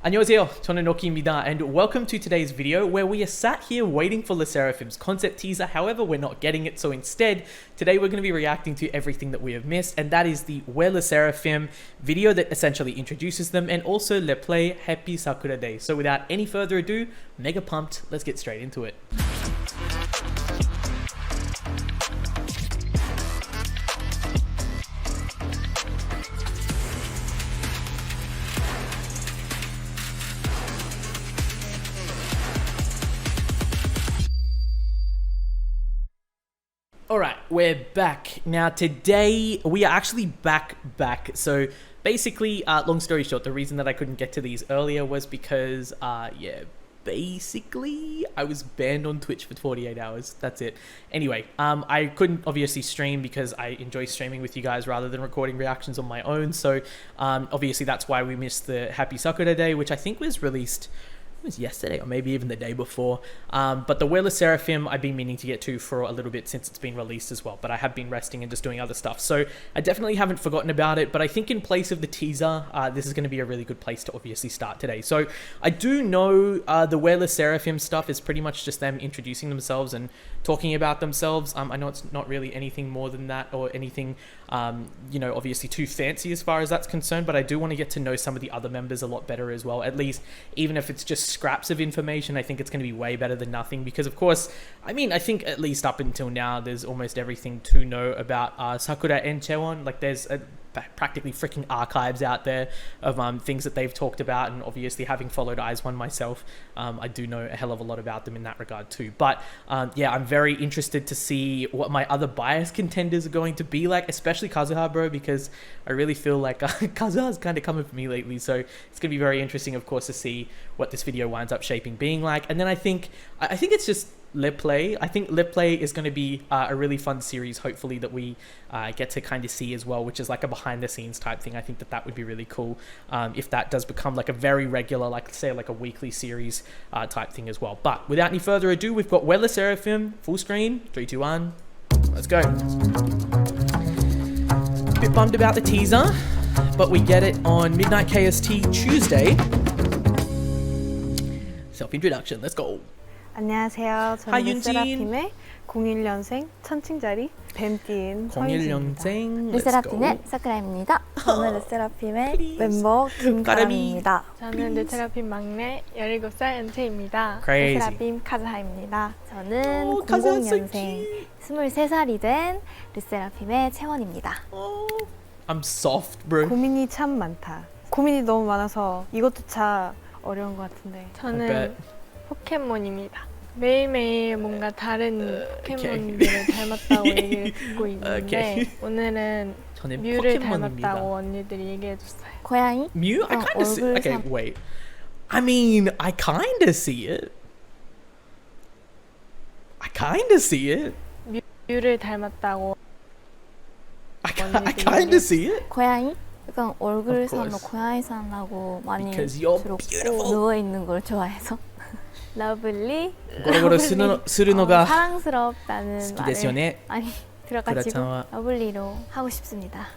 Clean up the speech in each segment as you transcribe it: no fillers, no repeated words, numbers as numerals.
안녕하세요, 저는 로키입니다, and welcome to today's video where we are sat here waiting for LESSERAFIM's concept teaser. However, we're not getting it, so instead, today we're going to be reacting to everything that we have missed, and that is the Where LESSERAFIM video that essentially introduces them, and also Le Play Happy Sakura Day. So without any further ado, mega pumped, let's get straight into it. Alright, we're back. Now today, we are actually back. So basically, long story short, the reason that I couldn't get to these earlier was because, basically, I was banned on Twitch for 48 hours. That's it. Anyway, I couldn't obviously stream because I enjoy streaming with you guys rather than recording reactions on my own. So, obviously that's why we missed the Happy Sakura Day, which I think was released... was yesterday or maybe even the day before, but the Where LESSERAFIM I've been meaning to get to for a little bit since it's been released as well, but I have been resting and just doing other stuff, so I definitely haven't forgotten about it. But I think in place of the teaser, this is going to be a really good place to obviously start today. So I do know the Where LESSERAFIM stuff is pretty much just them introducing themselves and talking about themselves. I know it's not really anything more than that or anything you know, obviously too fancy as far as that's concerned, but I do want to get to know some of the other members a lot better as well, at least even if it's just scraps of information. I think it's going to be way better than nothing, because of course, I mean, I think at least up until now there's almost everything to know about Sakura and CHAEWON. Like there's practically freaking archives out there of things that they've talked about, and obviously having followed IZ*ONE myself, I do know a hell of a lot about them in that regard too. But yeah, I'm very interested to see what my other bias contenders are going to be like, especially KAZUHA, bro, because I really feel like KAZUHA's kind of coming for me lately, so it's going to be very interesting, of course, to see what this video winds up shaping being like. And then I think it's just Le Play. I think Le Play is going to be a really fun series, hopefully, that we get to kind of see as well, which is like a behind the scenes type thing. I think that would be really cool if that does become like a very regular, like say like a weekly series type thing as well. But without any further ado, we've got Where LESSERAFIM full screen. 3, 2, 1, let's go. Bit bummed about the teaser, but we get it on midnight KST Tuesday. Self-introduction, let's go. 안녕하세요. 저는 르세라핌의 01년생 천칭자리 뱀띠인 서윤진입니다. 01년생 르세라핌의 사쿠라입니다. 저는 르세라핌의 멤버 김가람입니다. 저는 르세라핌 막내 17살 eunchae입니다. 르세라핌 카즈하입니다. 저는 00년생 23살이 된 르세라핌의 채원입니다. I'm soft, bro. 고민이 참 많다. 고민이 너무 많아서 이것조차 어려운 것 같은데. 저는 포켓몬입니다. 매일매일 뭔가 다른 포켓몬들을 닮았다고 얘기를 듣고 있는데 오늘은 뮤를 닮았다고 언니들이 얘기해줬어요. 고양이? Mew? I kind of see. Okay, wait. I mean, I kind of see it. I kind of see it. 뮤를 닮았다고. I kind of see it. 고양이? 약간 얼굴선으로 고양이선하고 많이 들었고 누워있는 걸 좋아해서 러블리? 고로고로 쓰는 거가 사랑스럽다는 말을 많이 들어가지고 러블리로 하고 싶습니다.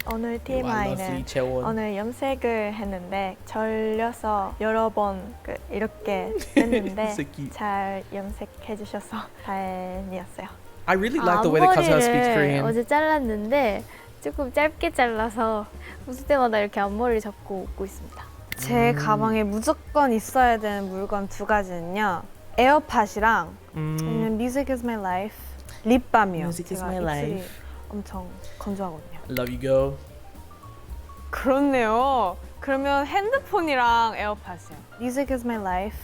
오늘 TMI는 오늘 염색을 했는데 절려서 여러 번 이렇게 했는데 잘 염색해 주셔서 다행이었어요. I really like the way that KAZUHA speaks Korean. 어제 잘랐는데 조금 짧게 잘라서 웃을 때마다 이렇게 앞머리를 잡고 웃고 있습니다. 제 가방에 무조건 있어야 되는 물건 2가지는요. 에어팟이랑 Music is my life, 립밤이요. Music is 제가 my 입술이 life. 엄청 건조하거든요. Love you, girl. 그렇네요. 그러면 핸드폰이랑 에어팟이요. Music is my life.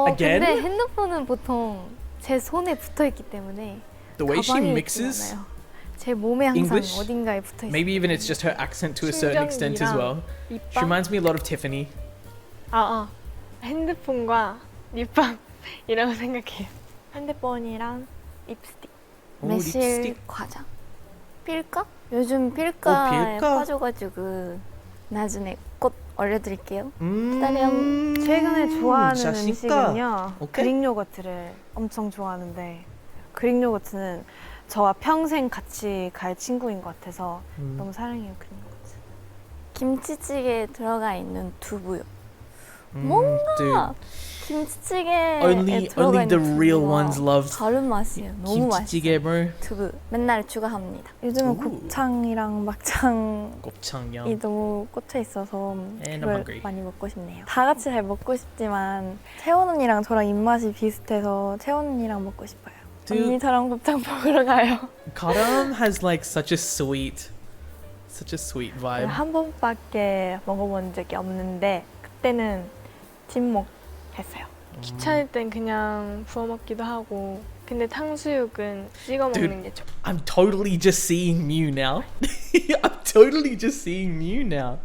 Again? 근데 핸드폰은 보통 제 손에 붙어있기 때문에 The way she 가방에 mixes 있진 않아요. 제 몸에 항상 English, 어딘가에 붙어있어요. maybe even it's just her accent to a certain extent as well. She reminds me a lot of Tiffany. 핸드폰과 립밤이라고 생각해요. 핸드폰이랑 립스틱. 매실 과자. 필까? 요즘 필까에 빠져가지고 나중에 곧 올려드릴게요. 기다려. 최근에 좋아하는 음식은요. 그릭 요거트를 엄청 좋아하는데 그릭 요거트는 저와 평생 같이 갈 친구인 것 같아서 너무 사랑해요, 그릭 요거트. 김치찌개에 들어가 있는 두부요. 뭔가 김치찌개에 Only 들어가 the 있는 real 두부와 ones love 다른 맛이에요. 너무 맛있어요. 김치찌개, bro. 두부 맨날 추가합니다. 요즘은 오. 곱창이랑 막창이 곱창이요. 너무 꽂혀 있어서 And I'm 그걸 hungry. 많이 먹고 싶네요. 다 같이 잘 먹고 싶지만 채원 언니랑 저랑 입맛이 비슷해서 채원 언니랑 먹고 싶어요. Dude. 언니 저랑 곱창 먹으러 가요. Garam has like such a sweet vibe. 한 번밖에 먹어본 적이 없는데 그때는 집먹했어요. 귀찮을 땐 그냥 부어 먹기도 하고. 근데 탕수육은 찍어 Dude. 먹는 게 좋아. I'm totally just seeing Mew now. I'm totally just seeing Mew now.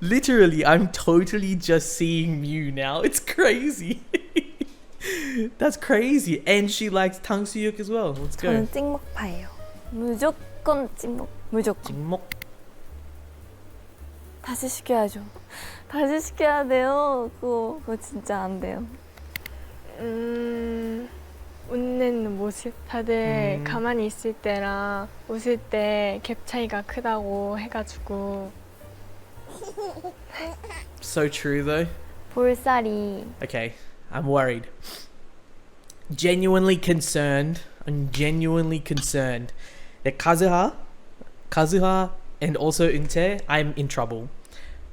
Literally, I'm totally just seeing Mew now. It's crazy. That's crazy. And she likes 탕수육 as well. Let's go. 저는 찍먹파예요. 무조건 찍먹. 무조건. 찍먹. 다시 시켜야죠. 다시 시켜야 돼요. 그거 진짜 안 돼요. 웃는 모습. 다들 가만히 있을 때랑 웃을 때 갭 차이가 크다고 해가지고. So true though. 볼살이 Okay, I'm worried. Genuinely concerned. I'm genuinely concerned that Kazuha, and also eunchae, I'm in trouble.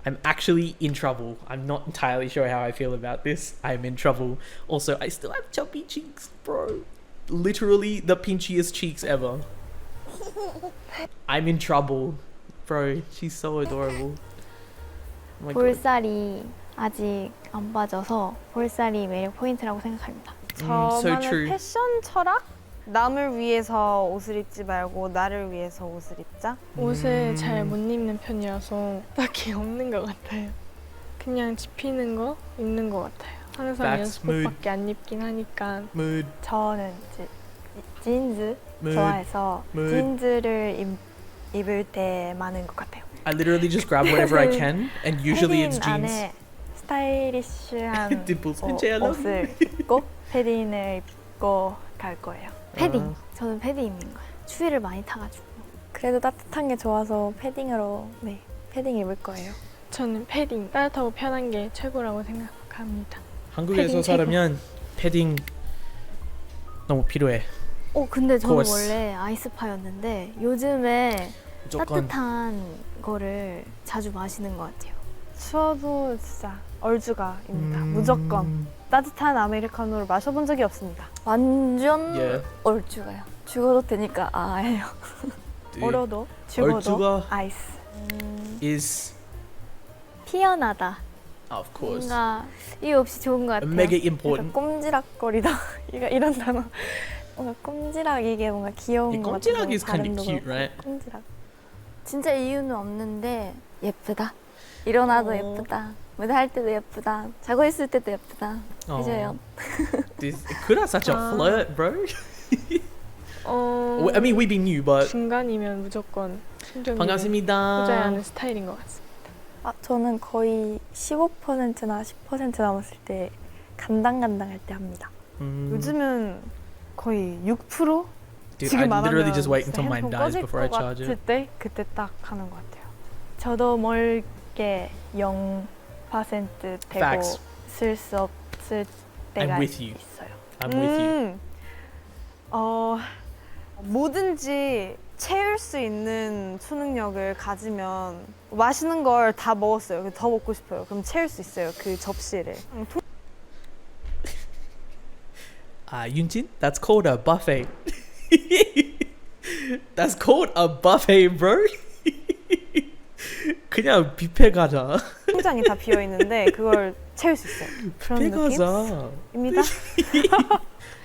I'm actually in trouble. I'm not entirely sure how I feel about this. I'm in trouble. Also, I still have chubby cheeks, bro. Literally the pinchiest cheeks ever. I'm in trouble. Bro, she's so adorable. Oh my God. 볼살이 아직 안 빠져서 볼살이 매력 포인트라고 생각합니다. So 저만의 true. 패션 철학? 남을 위해서 옷을 입지 말고 나를 위해서 옷을 입자. 옷을 잘 못 입는 편이어서 딱히 없는 것 같아요. 그냥 집히는 거 입는 것 같아요. 항상 Facts, mood. 연습복밖에 안 입긴 하니까. Mood. 저는 진즈 Mood. 좋아해서 Mood. 진즈를 입을 때 많은 것 같아요. I literally just grab whatever I can, and usually it's 패딩 jeans. 안에 스타일리시한 Dimples. eunchae, I love you. 옷을 입고 패딩을 입고 갈 거예요. 패딩. 저는 패딩 입는 거예요. 추위를 많이 타가지고. 그래도 따뜻한 게 좋아서 패딩으로 패딩 입을 거예요. 저는 패딩. 따뜻하고 편한 게 최고라고 생각합니다. 한국에서 패딩 살면 패딩 너무 필요해. 근데 저는 course. 원래 아이스파였는데 요즘에 무조건. 따뜻한 거를 자주 마시는 것 같아요. 추워도 진짜 얼죽아입니다. 무조건 따뜻한 아메리카노를 마셔본 적이 없습니다. 완전 Yeah. 얼죽아요. 죽어도 되니까 아예요. Dude, 얼어도 죽어도 얼죽아 아이스. is 피어나다. of course 뭔가 이유 없이 좋은 것 같아요. mega 약간 important. 꼼지락거리다. 이런 단어. 뭔가 꼼지락 이게 뭔가 귀여운 Yeah, 것 같아서 꼼지락 is kind of 발음도 cute, 그렇고. right? 꼼지락. 진짜 이유는 없는데 예쁘다. 일어나도 예쁘다. 무대 할 때도 예쁘다. 자고 있을 때도 예쁘다. 해줘요. Kura such a flirt, bro. I mean, we being new, but 중간이면 무조건 순정이를 반갑습니다. 호자야 하는 스타일인 것 같습니다. 저는 거의 15%나 10% 남았을 때 간당간당할 때 합니다. 요즘은 거의 6%? Dude, 지금 I 안 literally 하면 just wait 진짜 until mine 핸드폰 dies 꺼질 before I 것 charge 같을 it. 때 그때 딱 하는 것 같아요. 저도 멀게 0% 되고 Facts. 쓸 수 없을 때가 I'm with you. 있어요. I'm with you. 뭐든지 채울 수 있는 초능력을 가지면 맛있는 걸 다 먹었어요. 더 먹고 싶어요. 그럼 채울 수 있어요. 그 접시를. Yunjin, that's called a buffet. That's called a buffet, bro. 그냥 뷔페 가자. 통장이 다 비어 있는데 그걸 채울 수 있어요. 그런 뷔페 가자. 느낌입니다.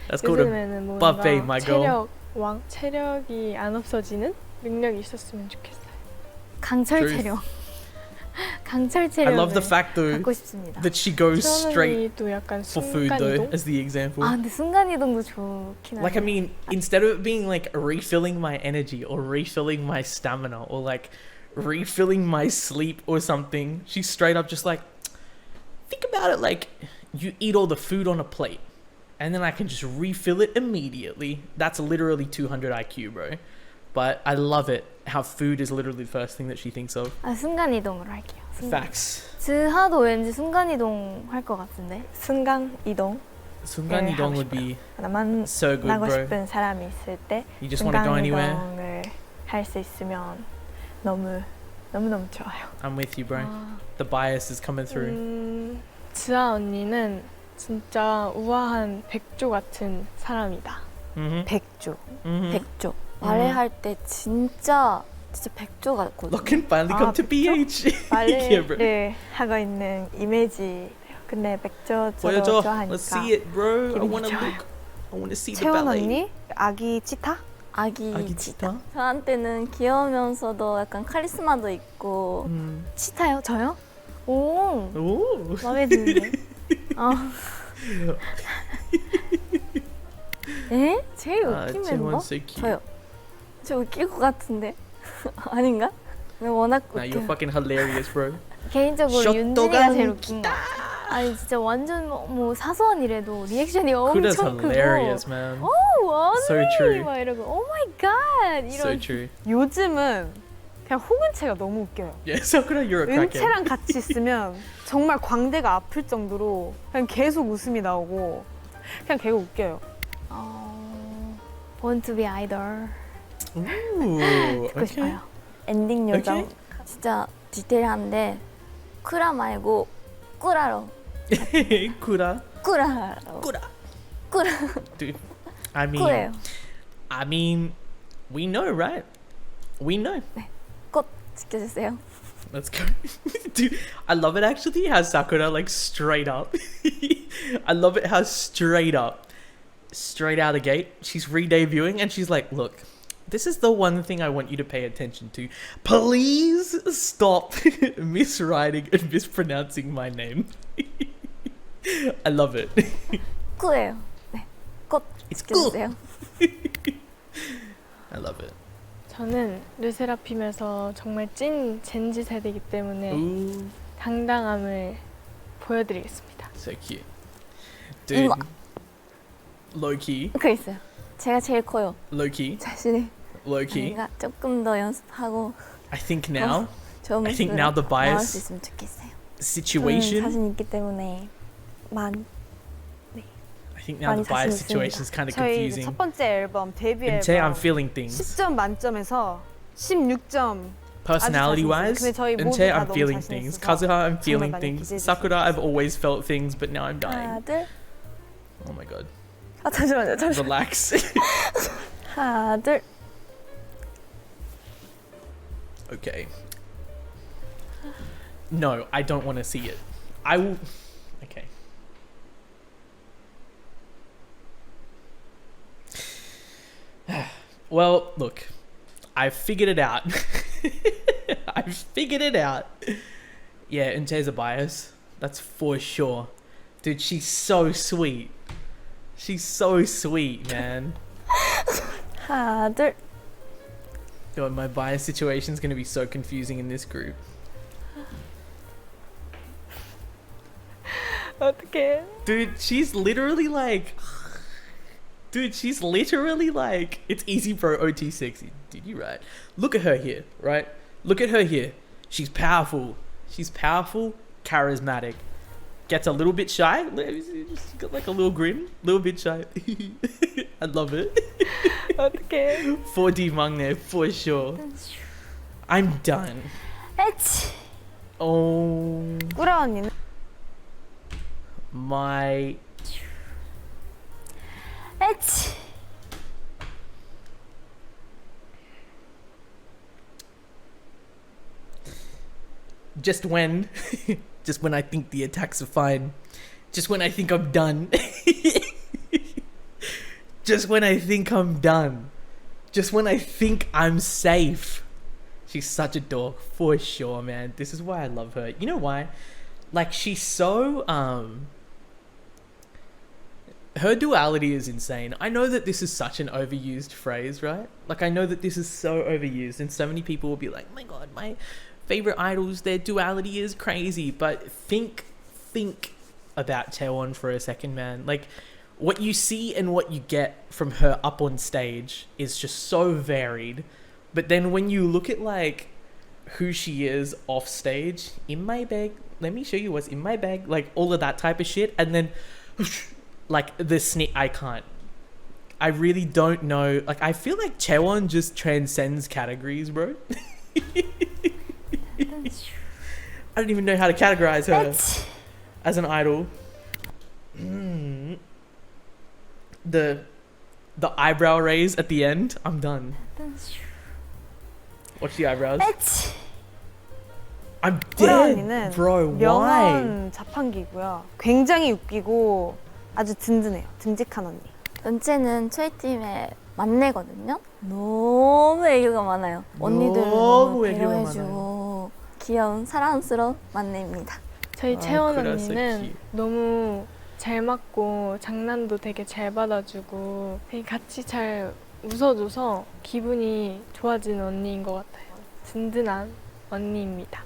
That's called a 요즘에는 뭔가 buffet, my girl. 체력이 안 없어지는 능력이 있었으면 좋겠어요. 강철 Truth. 체력. 강철 I 체력을 love the fact though 갖고 싶습니다. that she goes straight 도 약간 for food though 순간이동? as the example. 근데 순간 이동도 좋긴 Like I 하네요. mean, instead of it being like refilling my energy or refilling my stamina or like refilling my sleep or something, she's straight up just like, think about it like you eat all the food on a plate and then I can just refill it immediately. That's literally 200 IQ, bro. but I love it how food is literally the first thing that she thinks of. 아, 순간이동으로 할게요. Facts. 즈하도 왠지 순간이동 할 것 같은데. 순간 이동. 순간이동 would be 나만 so good, 나고 bro. 싶은 사람이 있을 때 You just want to go anywhere? 순간이동을 할 수 있으면 너무 좋아요. I'm with you, bro. The bias is coming through. 지아 언니는 진짜 우아한 백조 같은 사람이다. 백조. 백조. 발레할 때 진짜 백조 같거든요. Look and finally come to BH. Yeah, bro. 발레를 하고 있는 이미지. 근데 백조 저도 보여줘. 좋아하니까. Let's see it, bro. I 기분이 want to 좋아요. look. I want to see the 채원 ballet. 언니 아기 치타? 아기 치타? 저한테는 귀여우면서도 약간 카리스마도 있고. 치타요? 저요? 오, 오. 마음에 드는데. 에? 제일 웃긴 멤버? so cute. 저요. 저 웃길 것 같은데. 아닌가? 왜 워낙 Nah, you're 웃겨. fucking hilarious, bro. 개인적으로 셔터가 윤진이가 제일 웃긴 것 같아. 아니 진짜 완전 뭐 사소한 일에도 리액션이 Kuda's 엄청 크고 hilarious, man. 오 언니 So true. 막 이러고 오 마이 갓 이런 So true. 요즘은 그냥 호근채가 너무 웃겨요. Yeah, Sakura, you're a crackhead. 은채랑 같이 있으면 정말 광대가 아플 정도로 그냥 계속 웃음이 나오고 그냥 걔가 웃겨요. Born to be idol Ooh, 듣고 싶어요. 엔딩 요정 Okay. 진짜 디테일한데 쿠라 말고 꾸라로 Kura. 꾸라로 Kura. 꾸라 Dude, I 꾸래요. mean, we know, right? We know. 꽃 지켜주세요. Let's go. Dude, I love it actually how Sakura, like, straight up. I love it how straight up, straight out the gate, she's re-debuting and she's like, look, this is the one thing I want you to pay attention to. Please stop miswriting and mispronouncing my name. I love it. 꾸예요. 네, 꽃 It's cool. 지켜주세요. I love it. 저는 르세라핌에서 정말 찐 젠지 세대이기 때문에 Ooh, 당당함을 보여드리겠습니다. so cute. Dude, 이마. low key, 그 있어요. 제가 제일 커요. low key, 자신이 low key. 제가 조금 더 연습하고 I think now, 좋은 I think 모습으로 now the 나올 수 bias 있으면 좋겠어요. situation. 자신 있기 때문에 I think now the 많이 bias 자신 situation is kind of 저희 이제 confusing. 첫 번째 앨범 데뷔 Eunchae, I'm 앨범 feeling things. 10점 만점에서 16점. Personality wise, 근데 저희 모두 Eunchae, 다 I'm 너무 feeling 자신 things. 있어서 Kazuha, I'm feeling 많이 things. 기대해 Sakura, I've always felt things, but now I'm dying. 하나 둘. Oh my god. 아 잠시만요. Relax. 하나 둘. Okay. No, I don't want to see it. I will. Okay. Well, look, I figured it out. I figured it out. Yeah, Eunchae's a bias. That's for sure. Dude, she's so sweet. She's so sweet, man. 하나 둘. God, my bias situation is going to be so confusing in this group. 어떡해. Dude, she's literally like... Dude, she's literally like... It's easy bro, OT sexy. Dude, you right. Look at her here, right? Look at her here. She's powerful. She's powerful, charismatic. Gets a little bit shy. She's got like a little grin. Little bit shy. I love it. 어떡해. 4D Mangne, for sure. I'm done. 에치. Oh 꾸라 언니는 my... 에치. Just when I think the attacks are fine. Just when I think I'm done. Just when I think I'm done. Just when I think I'm safe. She's such a dork, for sure, man. This is why I love her. You know why? Like, she's so, her duality is insane. I know that this is such an overused phrase, right? Like, I know that this is so overused, and so many people will be like, oh my god, my favorite idols, their duality is crazy. But think about CHAEWON for a second, man. Like, what you see and what you get from her up on stage is just so varied. But then when you look at like who she is off stage, in my bag, let me show you what's in my bag, like all of that type of shit, and then like the sneak, I can't. I really don't know. Like I feel like CHAEWON just transcends categories, bro. I don't even know how to categorize her as an idol. The eyebrow raise at the end, I'm done. Watch the eyebrows. I'm dead, bro. Why? 명언 자판기고요. 굉장히 웃기고 아주 든든해요. 듬직한 언니. 은채는 저희팀의 막내거든요. 너무 애교가 많아요. 언니들 너무 배려해주고 귀여운 사랑스러운 막내입니다. 저희 채원 언니는 너무 잘 맞고 장난도 되게 잘 받아주고 되게 같이 잘 웃어줘서 기분이 좋아지는 언니인 것 같아요. 든든한 언니입니다.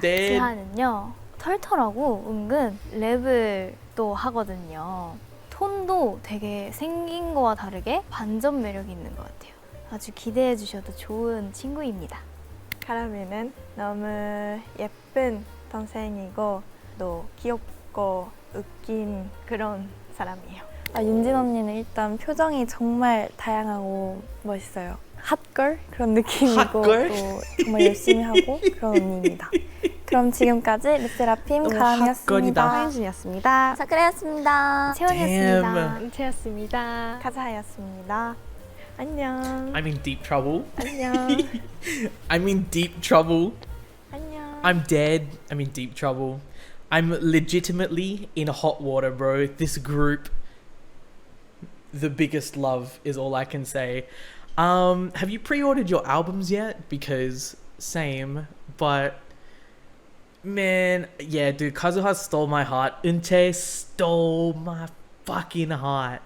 지하는요 털털하고 은근 랩을 또 하거든요. 톤도 되게 생긴 거와 다르게 반전 매력이 있는 것 같아요. 아주 기대해 주셔도 좋은 친구입니다. 가람이는 너무 예쁜 동생이고 또 귀엽고 웃긴 그런 사람이에요. 윤진 언니는 일단 표정이 정말 다양하고 멋있어요. 핫걸 그런 느낌이고 핫걸? 또 정말 열심히 하고 그런 언니입니다. 그럼 지금까지 르세라핌 가람이었습니다. 하윤준이었습니다. 사쿠라였습니다. 채원이었습니다. 은채였습니다. 카즈하였습니다. 안녕. I'm in deep trouble. 안녕. I'm in deep trouble. 안녕. I'm dead. I'm in deep trouble. I'm legitimately in hot water, bro. This group, the biggest love is all I can say. Have you pre-ordered your albums yet? Because same, but man, yeah, dude, KAZUHA stole my heart. eunchae stole my fucking heart.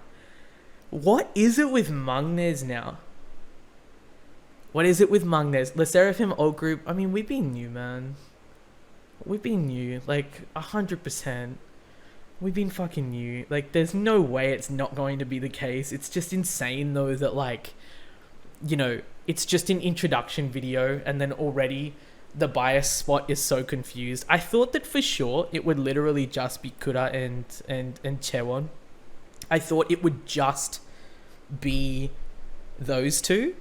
What is it with Mangnes now? What is it with Mangnes? LESSERAFIM old group. I mean, we've been new, man. We've been new, like 100%. We've been fucking new. Like, there's no way it's not going to be the case. It's just insane though that, like, you know, it's just an introduction video and then already the bias spot is so confused. I thought that for sure it would literally just be Kura and CHAEWON. I thought it would just be those two.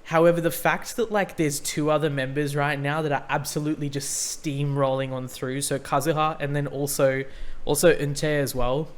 However, the fact that like there's two other members right now that are absolutely just steamrolling on through, so KAZUHA and then also eunchae as well,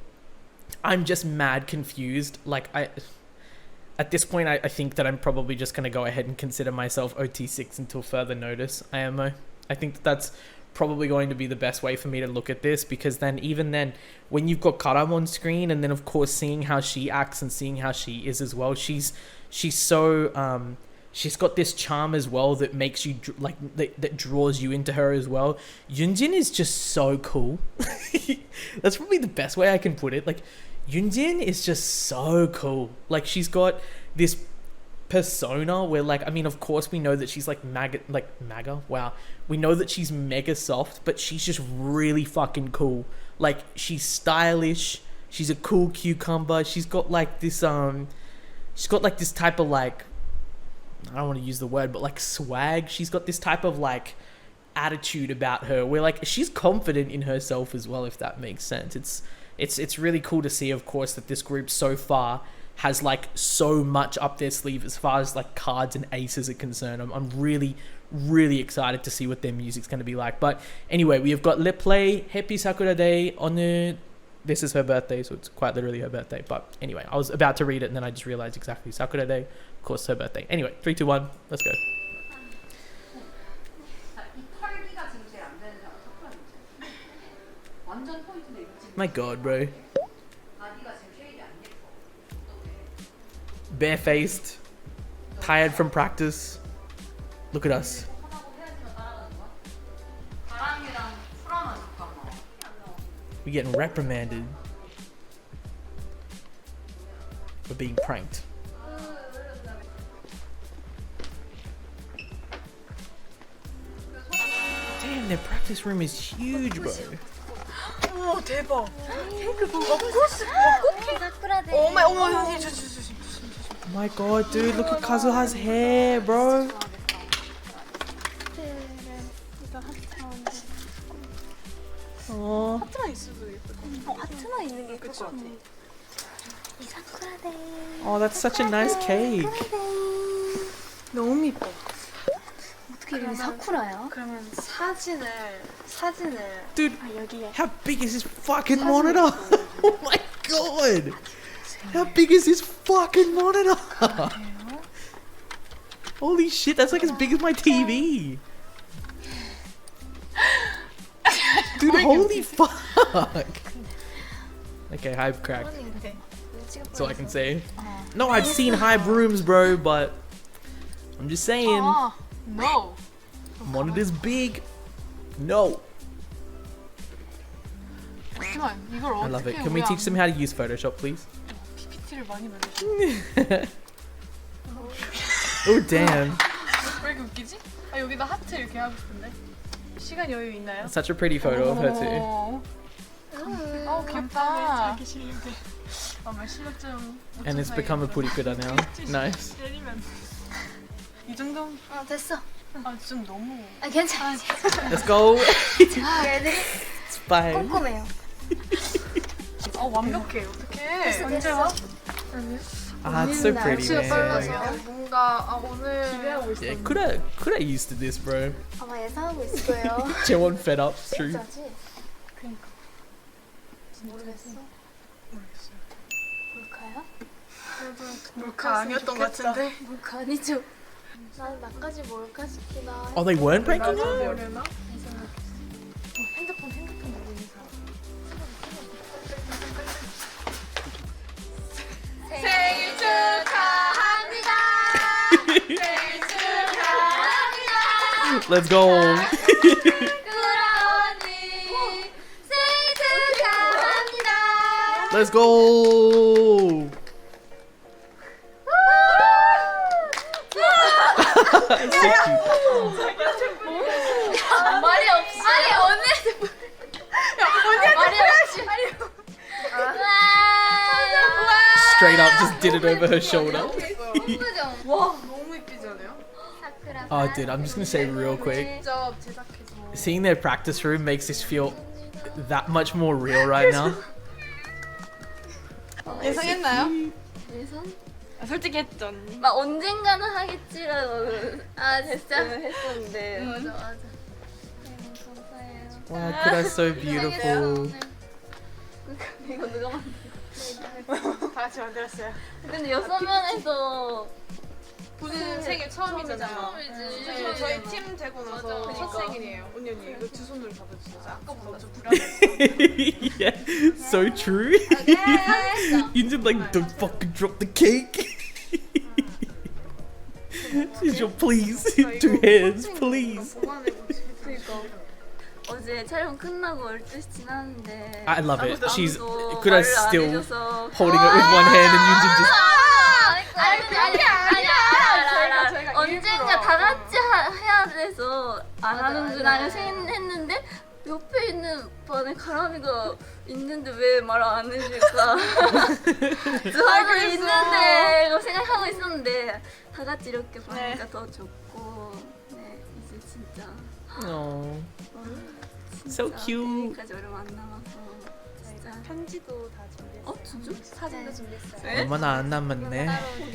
I'm just mad confused. Like at this point, I think that I'm probably just going to go ahead and consider myself OT6 until further notice, IMO. I think that that's probably going to be the best way for me to look at this, because then even then, when you've got GARAM on screen and then of course seeing how she acts and seeing how she is as well, she's so she's got this charm as well that makes you like that draws you into her as well. YUNJIN is just so cool. That's probably the best way I can put it. Like, YUNJIN is just so cool. Like, she's got this persona where, like, I mean, of course we know that she's like MAGA. Wow, we know that she's mega soft, but she's just really fucking cool. Like, she's stylish. She's a cool cucumber. She's got like this type of like, I don't want to use the word, but like swag. She's got this type of like attitude about her where like she's confident in herself as well, if that makes sense. It's really cool to see, of course, that this group so far has like so much up their sleeve as far as like cards and aces are concerned. I'm really, really excited to see what their music's going to be like. But anyway, we have got Le Play, Happy Sakura Day on the... This is her birthday, so it's quite literally her birthday. But anyway, I was about to read it and then I just realized exactly Sakura Day. Of course, her birthday. Anyway, 3, 2, 1, let's go. My god, bro. Barefaced, tired from practice. Look at us. We're getting reprimanded for being pranked. Damn, their practice room is huge, bro. 오 대박. 케이크 먹고 싶어. 사쿠라데. 어머 현지 my god, dude, look at Kazuha's hair, bro. Oh, 하트만 있는 게 예쁠 것 같아. 이 사쿠라데. oh, that's such a nice cake. 너무 이뻐. 어떻게 이름이 사쿠라야? 그러면 사진을 Dude, 아 여기에 how big is this fucking monitor? Oh my god. How big is this fucking monitor? Holy shit, that's like as big as my TV. Dude, holy fuck. Okay, hybe crack. That's all I can say. No, I've seen hybe rooms, bro, but I'm just saying, no. monitor's big. No. 잠시만 이걸 I love it. 어떻게 Can we teach them how to use Photoshop, please? PPT를 많이 만들어. Oh, damn. 왜 이렇게 웃기지? 아 여기다 하트 이렇게 하고 싶은데 시간 여유 있나요? Such a pretty photo of her too. 어 귀엽다. 자기 실력에 아마 실력 좀. And it's become a purikuda now. Nice. 내리면 이 정도? 됐어. 아좀 너무. 아 괜찮아. Let's go. 얘들 It's fine. 꼼꼼해요. 완벽해. 어떡해? 언제 와? Ah, it's so pretty, man. 뭔가 오늘 기대하고 있어. Yeah, could I used to this, bro? 아마 예상하고 있을 거예요. CHAEWON fed up. True. 진짜지? 그러니까. 모르겠어. 몰카야? 몰카 아니었던 것 같은데. 몰카 아니죠? 난 나까지 몰카 시키나. Oh, they weren't pranking her? 모르나? 핸드폰 누르는 사람. 생일 축하합니다. 생일 축하합니다. Let's go. 꾸라 언니 생일 축하합니다. Let's go. So cute. 말이 없이. 아니 언니. 말이 없이. Straight up just did it over her shoulder. 와 너무 이쁘지 않아요? Oh, dude, I'm just gonna say real quick. 직접 제작해서. Seeing their practice room makes this feel that much more real right now. 예상했나요? 예선? 솔직히 했죠 언니. 막 언젠가는 하겠지라고. 아 진짜? 했었는데. 맞아. 너무 감사해요. Wow, Kura's so beautiful. 이거 누가 만든? 다 같이 만들었어요. 근데 6명에서 본인 생일 처음이잖아요. 처음이지. 그래서 저희 팀 되고 나서 맞아. 첫 생일이에요. 언니 이거 두 손으로 잡아주세요. 아까보다 좀 불안했어. Yeah, so true. Yunjin like, don't fucking drop the cake. Please, 2 hands, please. 어제 촬영 끝나고 12시 지났는데 I love it. 아무도 She's 아무도 Kura's 말을 안 still 해줘서. holding it with one hand and Yunjin just. 아니야. 언젠가 다 같이 해야 돼서 안 하는구나 했는데 옆에 있는 반에 가람이가 있는데 왜 말 안 해줄까? 저도 있는데 이거 생각하고 있었는데 다 같이 이렇게 보니까 더 좋고 네 이제 진짜 Oh, so cute. 여기까지 얼마 안 남아서 진짜 편지도 다 준비했어요. 진짜? 사진도 준비했어요. 네? 얼마나 안 남았네.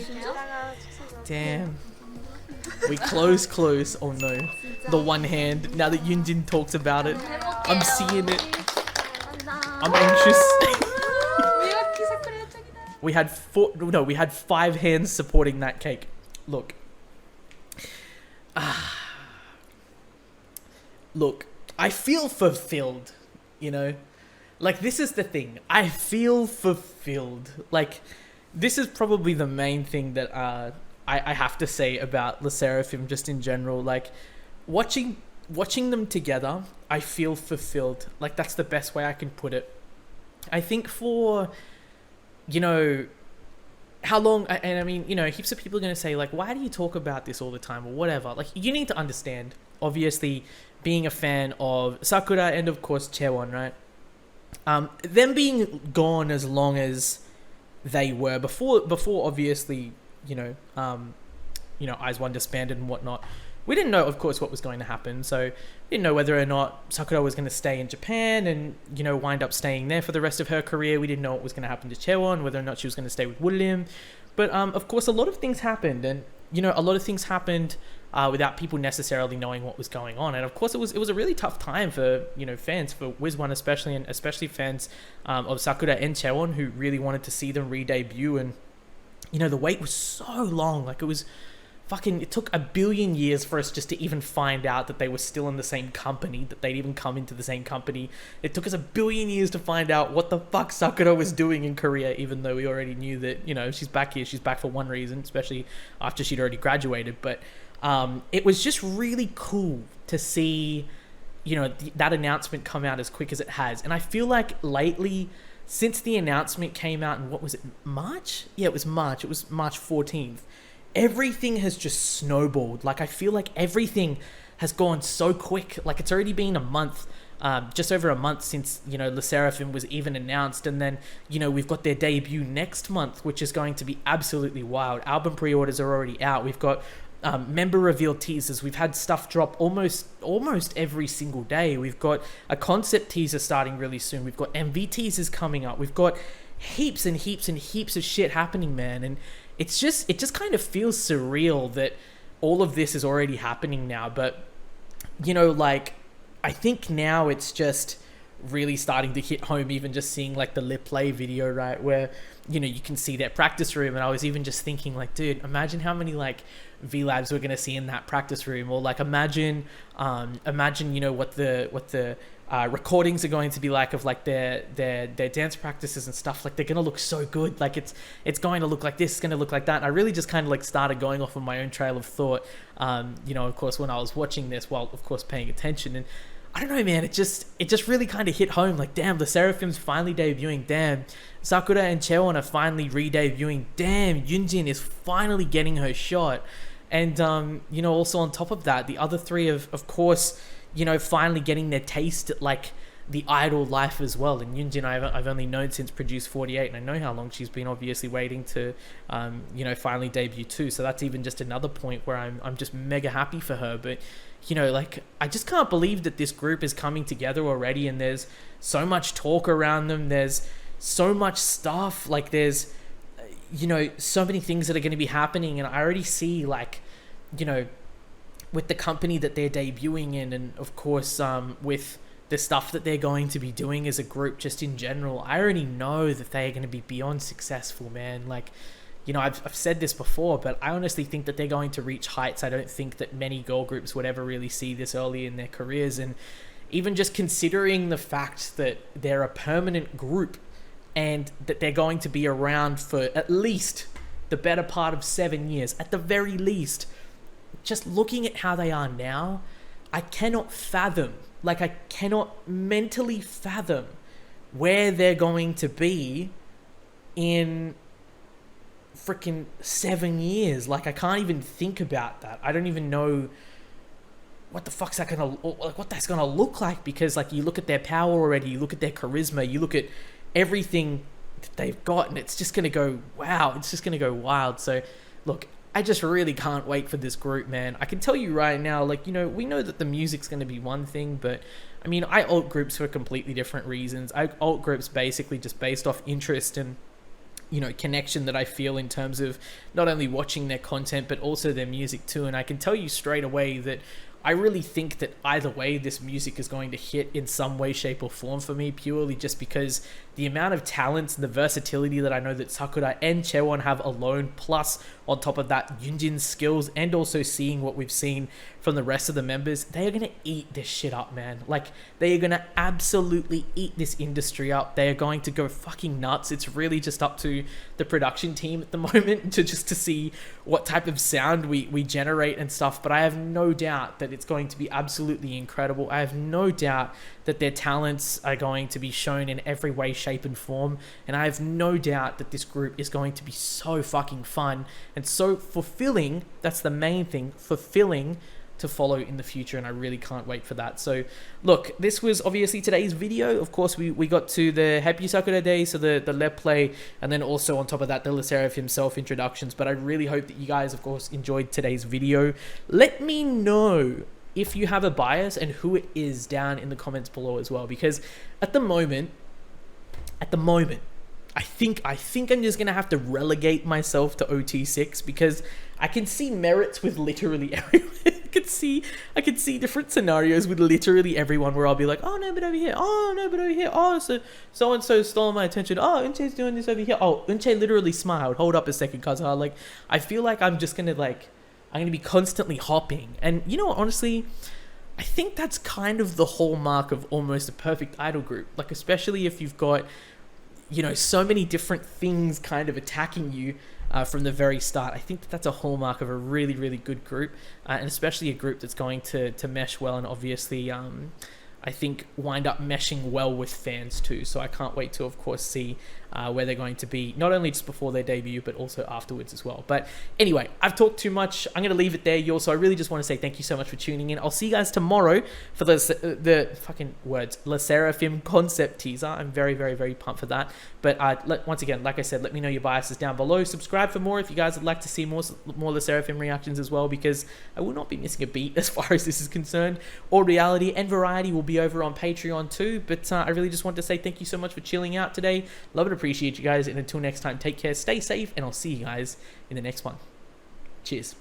진짜? 이따가 주소서. Damn. We close. Oh no. The one hand. Now that Yunjin talks about it, I'm seeing it. I'm anxious. We had 5 hands supporting that cake. Look. Look, I feel fulfilled, you know? Like, this is the thing. I feel fulfilled. Like, this is probably the main thing that I have to say about LESSERAFIM just in general. Like, watching them together, I feel fulfilled. Like, that's the best way I can put it. I think for, you know, how long, and I mean, you know, heaps of people are going to say, like, why do you talk about this all the time or whatever? Like, you need to understand, obviously, being a fan of Sakura and, of course, CHAEWON, right? Them being gone as long as they were before obviously Eyes One disbanded and whatnot. We didn't know, of course, what was going to happen. So we didn't know whether or not Sakura was going to stay in Japan and, wind up staying there for the rest of her career. We didn't know what was going to happen to CHAEWON, whether or not she was going to stay with William. But, of course, a lot of things happened. And, a lot of things happened without people necessarily knowing what was going on. And, of course, it was a really tough time for, fans, for WIZ*ONE especially, and especially fans of Sakura and CHAEWON who really wanted to see them re-debut. And, the wait was so long. Like, it took a billion years for us just to even find out that they were still in the same company, that they'd even come into the same company. It took us a billion years to find out what the fuck Sakura was doing in Korea, even though we already knew that, she's back here. She's back for one reason, especially after she'd already graduated. But it was just really cool to see, that announcement come out as quick as it has. And I feel like lately, since the announcement came out in, what was it, March? Yeah, it was March. It was March 14th. Everything has just snowballed. Like, I feel like everything has gone so quick. Like, it's already been a month, just over a month since, LESSERAFIM was even announced. And then, we've got their debut next month, which is going to be absolutely wild. Album pre-orders are already out. We've got member reveal teasers. We've had stuff drop almost every single day. We've got a concept teaser starting really soon. We've got MV teasers coming up. We've got heaps and heaps and heaps of shit happening, man. And it just kind of feels surreal that all of this is already happening now. But, I think now it's just really starting to hit home, even just seeing like the lip play video, right, where, you can see their practice room. And I was even just thinking, like, dude, imagine how many like VLabs we're going to see in that practice room. Or like imagine what the recordings are going to be like of like their dance practices and stuff. Like, they're going to look so good. Like, it's going to look like this, it's going to look like that. And I really just kind of like started going off on my own trail of thought, of course, when I was watching this, while of course paying attention. And I don't know, man, it just really kind of hit home. Like, damn, LESSERAFIM's finally debuting. Damn, Sakura and CHAEWON are finally re-debuting. Damn, YUNJIN is finally getting her shot. And, also on top of that, the other three of course, finally getting their taste at like the idol life as well. And YUNJIN, I've only known since Produce 48, and I know how long she's been obviously waiting to, finally debut too. So that's even just another point where I'm just mega happy for her. But, I just can't believe that this group is coming together already, and there's so much talk around them. There's so much stuff. Like, there's, so many things that are going to be happening. And I already see like, with the company that they're debuting in, and of course with the stuff that they're going to be doing as a group just in general, I already know that they're going to be beyond successful, man. Like, I've said this before, but I honestly think that they're going to reach heights I don't think that many girl groups would ever really see this early in their careers. And even just considering the fact that they're a permanent group and that they're going to be around for at least the better part of 7 years, at the very least, just looking at how they are now, I cannot mentally fathom where they're going to be in freaking 7 years. Like, I can't even think about that. I don't even know what the fuck's that gonna, like, what that's gonna look like, because like, you look at their power already, you look at their charisma, you look at everything that they've got, and it's just gonna go wow. It's just gonna go wild. So look, I just really can't wait for this group, man. I can tell you right now, like, we know that the music's going to be one thing, but I mean, I alt groups for completely different reasons. I alt groups basically just based off interest and, connection that I feel in terms of not only watching their content, but also their music too. And I can tell you straight away that I really think that either way, this music is going to hit in some way, shape or form for me, purely just because the amount of talents and the versatility that I know that Sakura and CHAEWON have alone, plus on top of that, Yunjin's skills, and also seeing what we've seen from the rest of the members, they are going to eat this shit up, man. Like, they are going to absolutely eat this industry up. They are going to go fucking nuts. It's really just up to the production team at the moment to see what type of sound we generate and stuff. But I have no doubt that it's going to be absolutely incredible. I have no doubt that their talents are going to be shown in every way, shape and form. And I have no doubt that this group is going to be so fucking fun and so fulfilling. That's the main thing, fulfilling to follow in the future, and I really can't wait for that. So look, this was obviously today's video. Of course, we got to the Happy Sakura Day, so the lep play, and then also on top of that the LESSERAFIM self introductions. But I really hope that you guys of course enjoyed today's video. Let me know if you have a bias and who it is down in the comments below as well, because at the moment I think I'm just gonna have to relegate myself to OT6, because I can see merits with literally everyone. I could see different scenarios with literally everyone where I'll be like, oh no, but over here. Oh no, but over here. Oh, so and so stole my attention. Oh, eunchae's doing this over here. Oh, eunchae literally smiled. Hold up a second, Kazuha. Like, I feel like I'm gonna be constantly hopping. And you know what, honestly, I think that's kind of the hallmark of almost a perfect idol group. Like, especially if you've got, you know, so many different things kind of attacking you from the very start. I think that's a hallmark of a really, really good group, and especially a group that's going to mesh well, and obviously I think wind up meshing well with fans too. So I can't wait to of course see where they're going to be, not only just before their debut but also afterwards as well. But anyway, I've talked too much. I'm gonna leave it there, y'all. So I really just want to say thank you so much for tuning in. I'll see you guys tomorrow for the fucking words LESSERAFIM concept teaser. I'm very, very, very pumped for that. But once again, like I said, let me know your biases down below. Subscribe for more if you guys would like to see more LESSERAFIM reactions as well, because I will not be missing a beat as far as this is concerned. All reality and variety will be over on Patreon too. But I really just want to say thank you so much for chilling out today. Love and appreciate you guys, and until next time, take care, stay safe, and I'll see you guys in the next one. Cheers.